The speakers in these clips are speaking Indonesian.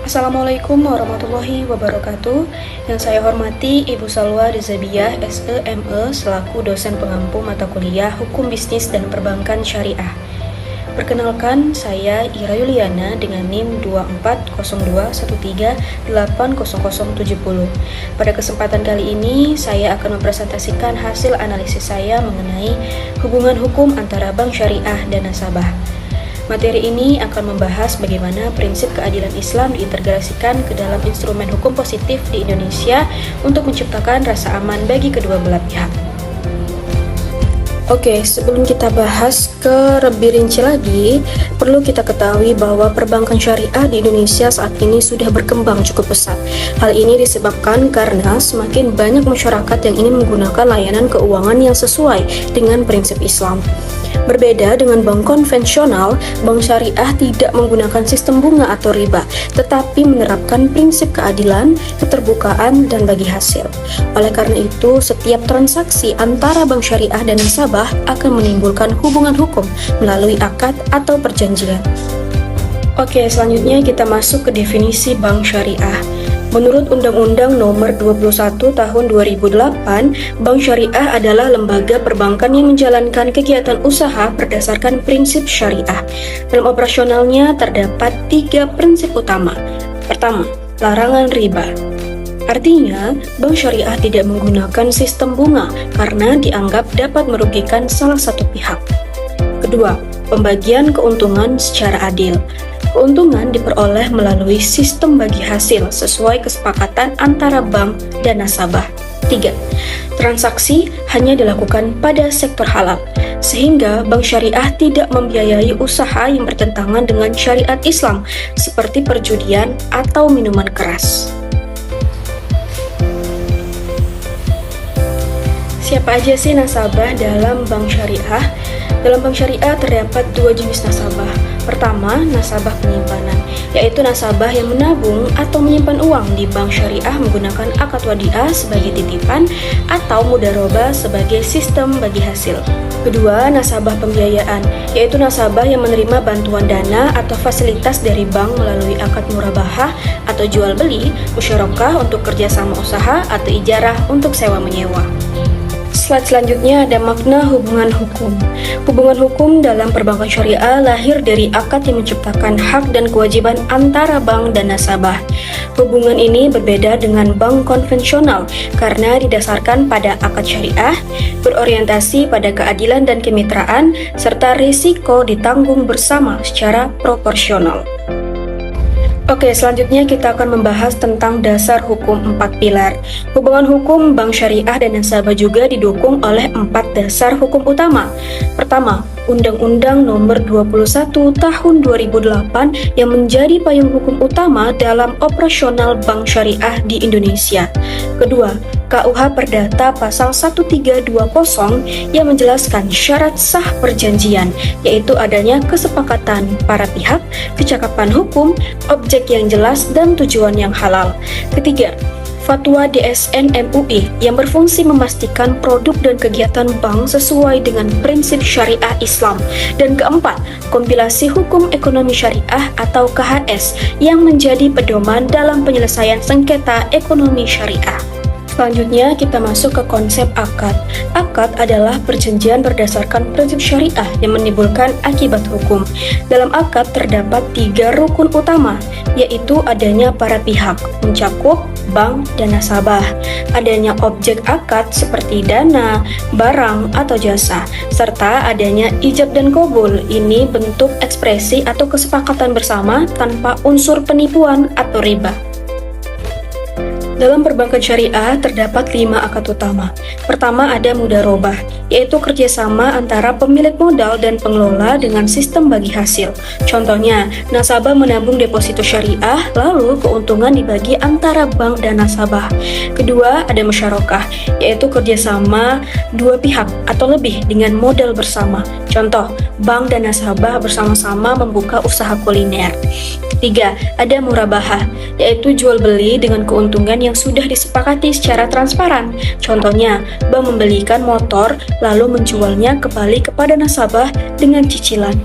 Assalamualaikum warahmatullahi wabarakatuh. Yang saya hormati Ibu Salwa Rizabiyah, SEME, selaku dosen pengampu mata kuliah Hukum Bisnis dan Perbankan Syariah. Perkenalkan, saya Ira Yuliana dengan NIM 240213800070. Pada kesempatan kali ini, saya akan mempresentasikan hasil analisis saya mengenai hubungan hukum antara bank syariah dan nasabah. Materi ini akan membahas bagaimana prinsip keadilan Islam diintegrasikan ke dalam instrumen hukum positif di Indonesia untuk menciptakan rasa aman bagi kedua belah pihak. Oke, sebelum kita bahas ke lebih rinci lagi, perlu kita ketahui bahwa perbankan syariah di Indonesia saat ini sudah berkembang cukup pesat. Hal ini disebabkan karena semakin banyak masyarakat yang ingin menggunakan layanan keuangan yang sesuai dengan prinsip Islam. Berbeda dengan bank konvensional, bank syariah tidak menggunakan sistem bunga atau riba, tetapi menerapkan prinsip keadilan, keterbukaan, dan bagi hasil. Oleh karena itu, setiap transaksi antara bank syariah dan nasabah akan menimbulkan hubungan hukum melalui akad atau perjanjian. Oke, selanjutnya kita masuk ke definisi bank syariah. Menurut Undang-Undang Nomor 21 Tahun 2008, bank syariah adalah lembaga perbankan yang menjalankan kegiatan usaha berdasarkan prinsip syariah. Dalam operasionalnya terdapat 3 prinsip utama. Pertama, larangan riba. Artinya, bank syariah tidak menggunakan sistem bunga karena dianggap dapat merugikan salah satu pihak. Kedua, pembagian keuntungan secara adil. Keuntungan diperoleh melalui sistem bagi hasil sesuai kesepakatan antara bank dan nasabah. 3. Transaksi hanya dilakukan pada sektor halal, sehingga bank syariah tidak membiayai usaha yang bertentangan dengan syariat Islam seperti perjudian atau minuman keras. Siapa aja sih nasabah dalam bank syariah? Dalam bank syariah terdapat 2 jenis nasabah. Pertama, nasabah penyimpanan, yaitu nasabah yang menabung atau menyimpan uang di bank syariah menggunakan akad wadiah sebagai titipan atau mudharabah sebagai sistem bagi hasil. Kedua, nasabah pembiayaan, yaitu nasabah yang menerima bantuan dana atau fasilitas dari bank melalui akad murabahah atau jual beli, musyarakah untuk kerjasama usaha atau ijarah untuk sewa menyewa. Slide selanjutnya ada makna hubungan hukum. Hubungan hukum dalam perbankan syariah lahir dari akad yang menciptakan hak dan kewajiban antara bank dan nasabah. Hubungan ini berbeda dengan bank konvensional karena didasarkan pada akad syariah, berorientasi pada keadilan dan kemitraan, serta risiko ditanggung bersama secara proporsional. Oke, selanjutnya kita akan membahas tentang dasar hukum 4 pilar. Hubungan hukum bank syariah dan nasabah juga didukung oleh 4 dasar hukum utama. Pertama, Undang-Undang Nomor 21 Tahun 2008 yang menjadi payung hukum utama dalam operasional bank syariah di Indonesia. Kedua, KUH Perdata Pasal 1320 yang menjelaskan syarat sah perjanjian, yaitu adanya kesepakatan para pihak, kecakapan hukum, objek yang jelas, dan tujuan yang halal. Ketiga, Fatwa DSN MUI yang berfungsi memastikan produk dan kegiatan bank sesuai dengan prinsip syariah Islam. Dan keempat, kompilasi hukum ekonomi syariah atau KHS yang menjadi pedoman dalam penyelesaian sengketa ekonomi syariah. Selanjutnya kita masuk ke konsep akad. Akad adalah perjanjian berdasarkan prinsip syariah yang menimbulkan akibat hukum. Dalam akad terdapat 3 rukun utama, yaitu adanya para pihak, mencakup bank dan nasabah, adanya objek akad seperti dana, barang, atau jasa, serta adanya ijab dan qabul. Ini bentuk ekspresi atau kesepakatan bersama tanpa unsur penipuan atau riba. Dalam perbankan syariah terdapat 5 akad utama. Pertama ada mudharabah, yaitu kerjasama antara pemilik modal dan pengelola dengan sistem bagi hasil. Contohnya, nasabah menabung deposito syariah, lalu keuntungan dibagi antara bank dan nasabah. Kedua ada musyarakah, yaitu kerjasama 2 pihak atau lebih dengan modal bersama. Contoh, bank dan nasabah bersama-sama membuka usaha kuliner. Ketiga, ada murabahah, yaitu jual beli dengan keuntungan yang sudah disepakati secara transparan. Contohnya, bank membelikan motor lalu menjualnya kembali kepada nasabah dengan cicilan.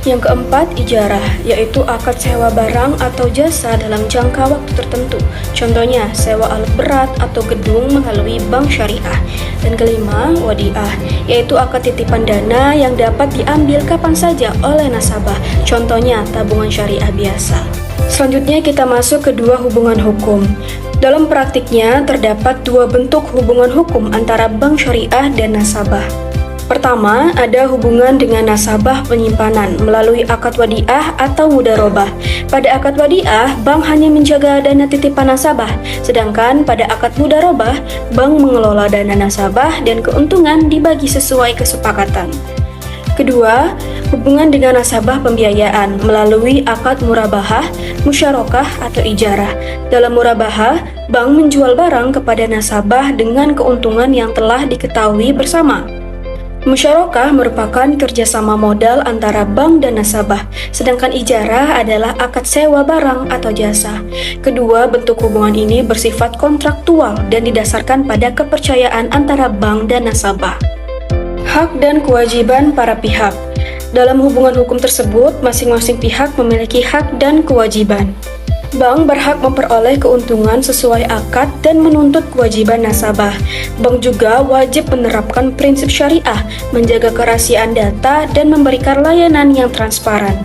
Yang keempat, ijarah, yaitu akad sewa barang atau jasa dalam jangka waktu tertentu. Contohnya, sewa alat berat atau gedung melalui bank syariah. Dan kelima, wadiah, yaitu akad titipan dana yang dapat diambil kapan saja oleh nasabah. Contohnya, tabungan syariah biasa. Selanjutnya kita masuk ke dua hubungan hukum. Dalam praktiknya, terdapat dua bentuk hubungan hukum antara bank syariah dan nasabah. Pertama, ada hubungan dengan nasabah penyimpanan melalui akad wadiah atau mudharabah. Pada akad wadiah, bank hanya menjaga dana titipan nasabah, sedangkan pada akad mudharabah, bank mengelola dana nasabah dan keuntungan dibagi sesuai kesepakatan. Kedua, hubungan dengan nasabah pembiayaan melalui akad murabahah, musyarakah atau ijarah. Dalam murabahah, bank menjual barang kepada nasabah dengan keuntungan yang telah diketahui bersama. Musyarakah merupakan kerjasama modal antara bank dan nasabah, sedangkan ijarah adalah akad sewa barang atau jasa. Kedua bentuk hubungan ini bersifat kontraktual dan didasarkan pada kepercayaan antara bank dan nasabah. Hak dan kewajiban para pihak. Dalam hubungan hukum tersebut, masing-masing pihak memiliki hak dan kewajiban. Bank berhak memperoleh keuntungan sesuai akad dan menuntut kewajiban nasabah. Bank juga wajib menerapkan prinsip syariah, menjaga kerahasiaan data, dan memberikan layanan yang transparan.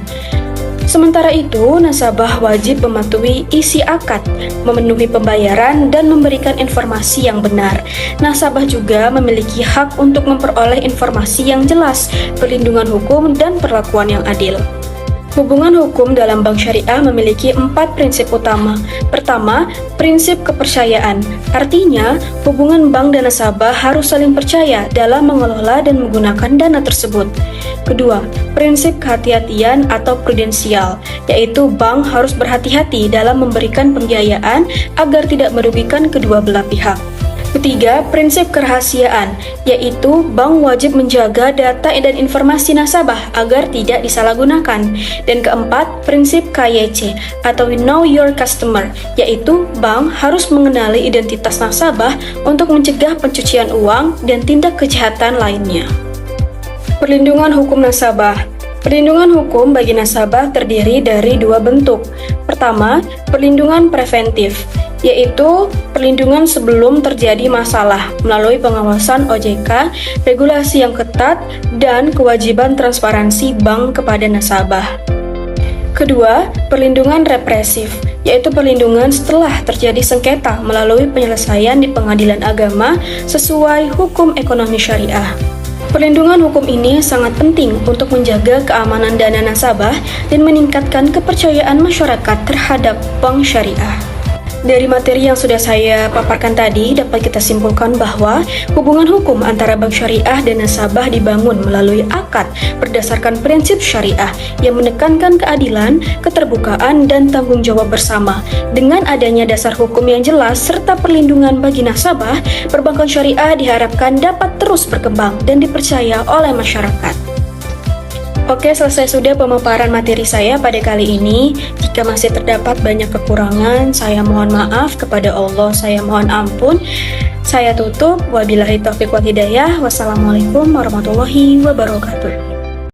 Sementara itu, nasabah wajib mematuhi isi akad, memenuhi pembayaran, dan memberikan informasi yang benar. Nasabah juga memiliki hak untuk memperoleh informasi yang jelas, perlindungan hukum, dan perlakuan yang adil. Hubungan hukum dalam bank syariah memiliki 4 prinsip utama. Pertama, prinsip kepercayaan. Artinya, hubungan bank dan nasabah harus saling percaya dalam mengelola dan menggunakan dana tersebut. Kedua, prinsip kehati-hatian atau prudensial, yaitu bank harus berhati-hati dalam memberikan pembiayaan agar tidak merugikan kedua belah pihak. Ketiga, prinsip kerahasiaan, yaitu bank wajib menjaga data dan informasi nasabah agar tidak disalahgunakan. Dan keempat, prinsip KYC atau Know Your Customer, yaitu bank harus mengenali identitas nasabah untuk mencegah pencucian uang dan tindak kejahatan lainnya. Perlindungan hukum nasabah. Perlindungan hukum bagi nasabah terdiri dari dua bentuk. Pertama, perlindungan preventif, yaitu perlindungan sebelum terjadi masalah melalui pengawasan OJK, regulasi yang ketat, dan kewajiban transparansi bank kepada nasabah. Kedua, perlindungan represif, yaitu perlindungan setelah terjadi sengketa melalui penyelesaian di pengadilan agama sesuai hukum ekonomi syariah. Perlindungan hukum ini sangat penting untuk menjaga keamanan dana nasabah dan meningkatkan kepercayaan masyarakat terhadap bank syariah. Dari materi yang sudah saya paparkan tadi, dapat kita simpulkan bahwa hubungan hukum antara bank syariah dan nasabah dibangun melalui akad berdasarkan prinsip syariah yang menekankan keadilan, keterbukaan, dan tanggung jawab bersama. Dengan adanya dasar hukum yang jelas serta perlindungan bagi nasabah, perbankan syariah diharapkan dapat terus berkembang dan dipercaya oleh masyarakat. Oke, selesai sudah pemaparan materi saya pada kali ini. Jika masih terdapat banyak kekurangan, saya mohon maaf, kepada Allah saya mohon ampun. Saya tutup. Wabillahi taufiq wal hidayah. Wassalamualaikum warahmatullahi wabarakatuh.